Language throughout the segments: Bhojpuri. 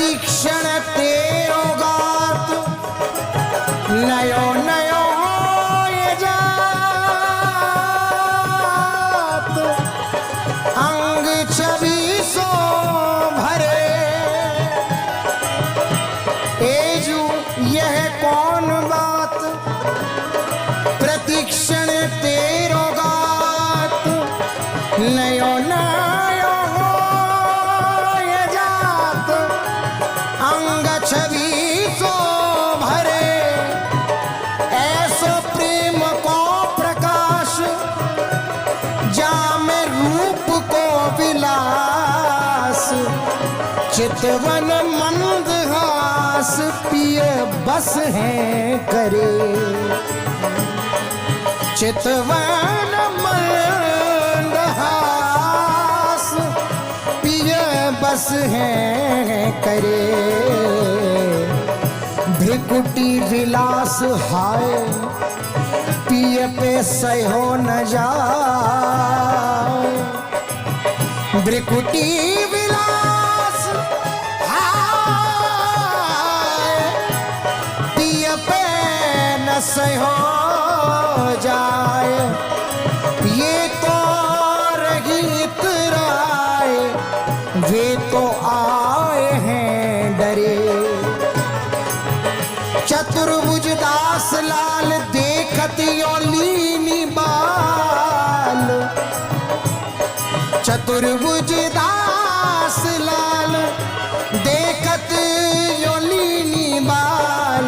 प्रतीक्षण तेरो गात नयो नयो ये जात अंग छबीसो भरे एजू यह कौन बात प्रतीक्षण तेरो गात नयो नयो ये जात अंग छबीसो भरे ऐसो प्रेम को प्रकाश जाम रूप को विलास चितवन मंदहास पिय बस है करे चितवन मंदहास पिय बस है करे भ्रिकुटी विलास हाय पिय पे सहो न जाए भ्रिकुटी विलास हाय पिय पे न सहो जाए ये तो रही इतराए वे तो आए हैं डरे चतुर्भुज दास लाल देखत यो लीनी बाल चतुर्भुज दास लाल देखत यो लीनी बाल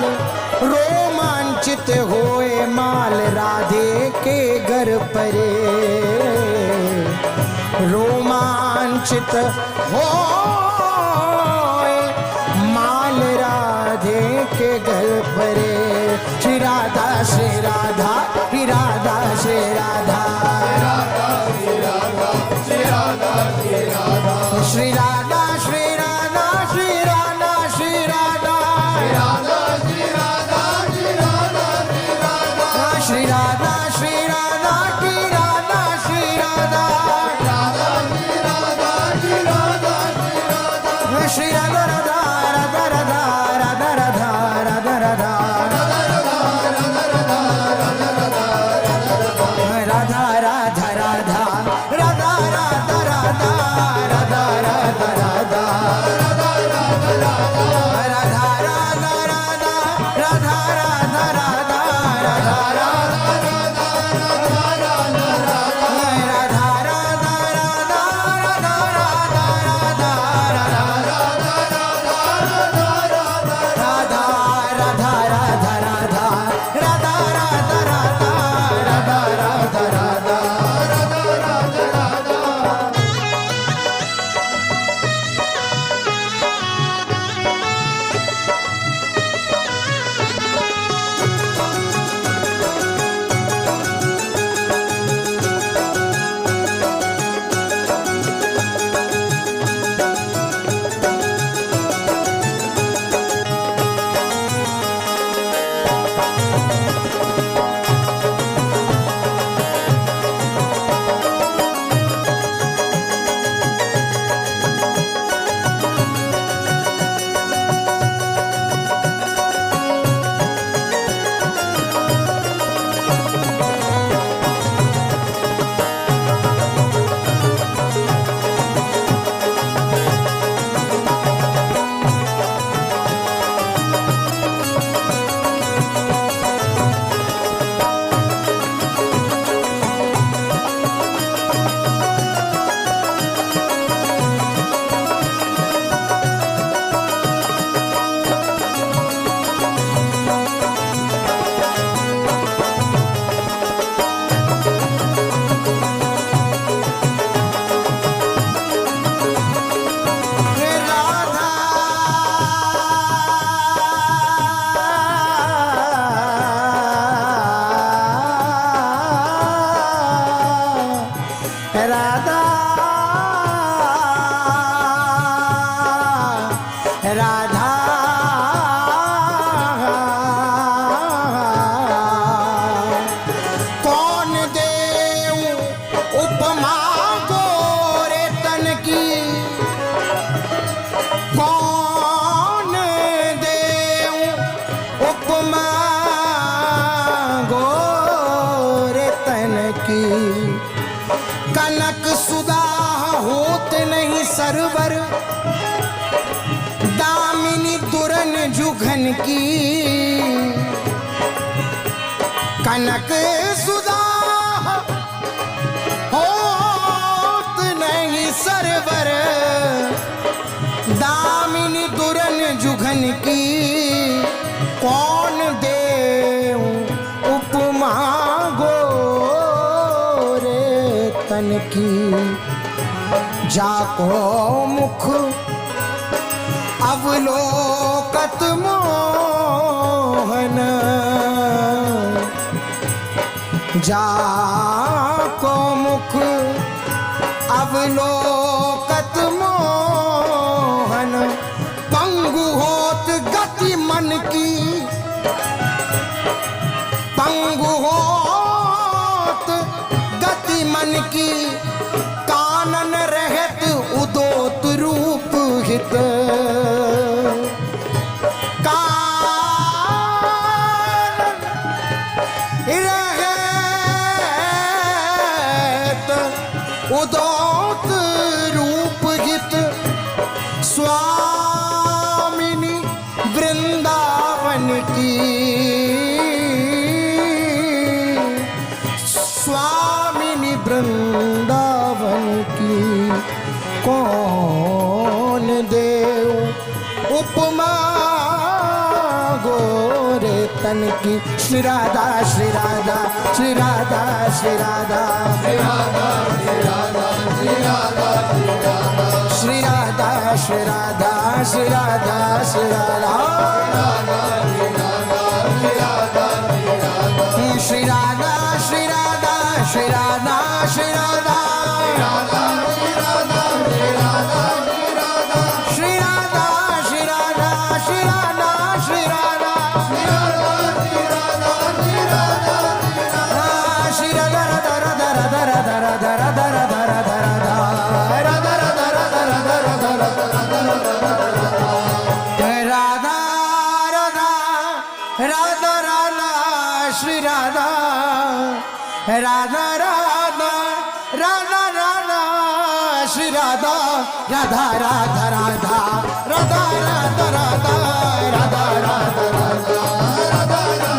रोमांचित होए माल राधे के घर परे रोमांचित होए माल राधे के घर परे श्री राधा श्री राधा श्री राधा श्री राधा श्री राधा श्री राधा श्री राधा श्री राधा श्री राधा श्री राधा श्री राधा श्री राधा श्री राधा श्री राधा श्री राधा श्री राधा श्री राधा राधा राधा राधा राधा राधा राधा राधा राधा राधा राधा राधा राधा राधा राधा राधा राधा जुघन की कनक सुधा होत नहीं सरवर दामिनी दुरन जुघन की कौन दे उपमा गोरे तन की जाको मुख अवलोकत मोहन जाको मुख अवलोकत मोहन पंगु होत गति मन की पंगु होत गति मन की कानन रहत उदोत रूप हित उदोत रूप हित स्वामिनी वृंदावन की स्वामिनी वृंदावन की कौन देव उपमा गोरे तन की श्री राधा श्री राधा श्री राधा श्री राधा श्री राधा श्री राधा श्री राधा श्री राधा श्री राधा श्री राधा श्री राधा श्री राधा श्री राधा श्री राधा राधा राधा राधा राधा श्री राधा राधा राधा राधा राधा राधा राधा राधा राधा राधा राधा राधा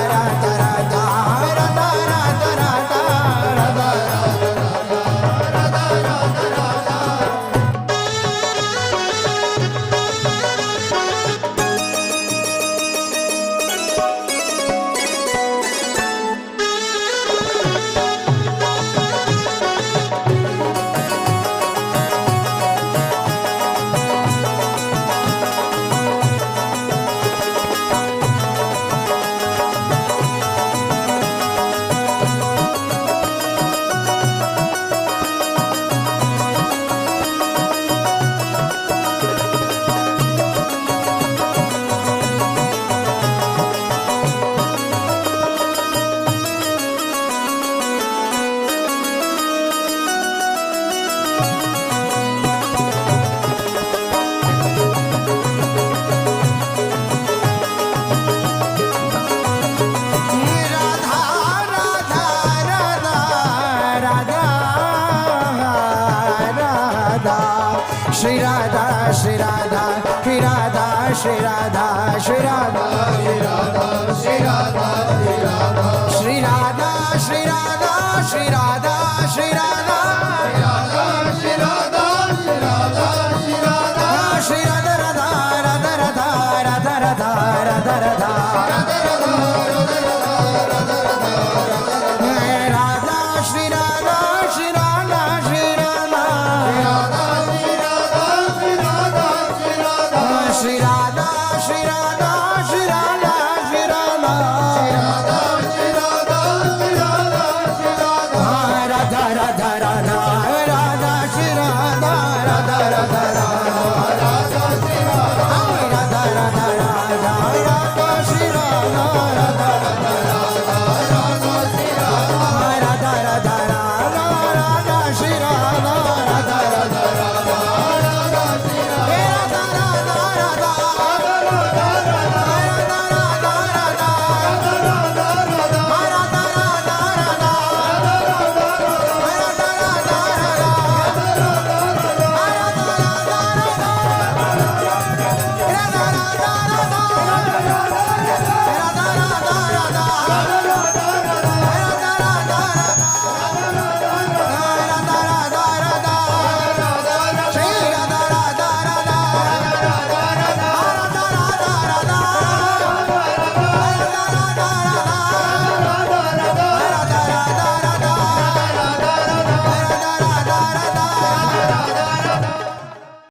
राधा राधा राधा राधा राधा राधा श्री राधा श्री राधा श्री राधा श्री राधा श्री राधा श्री राधा श्री राधा श्री राधा श्री राधा श्री राधा श्री राधा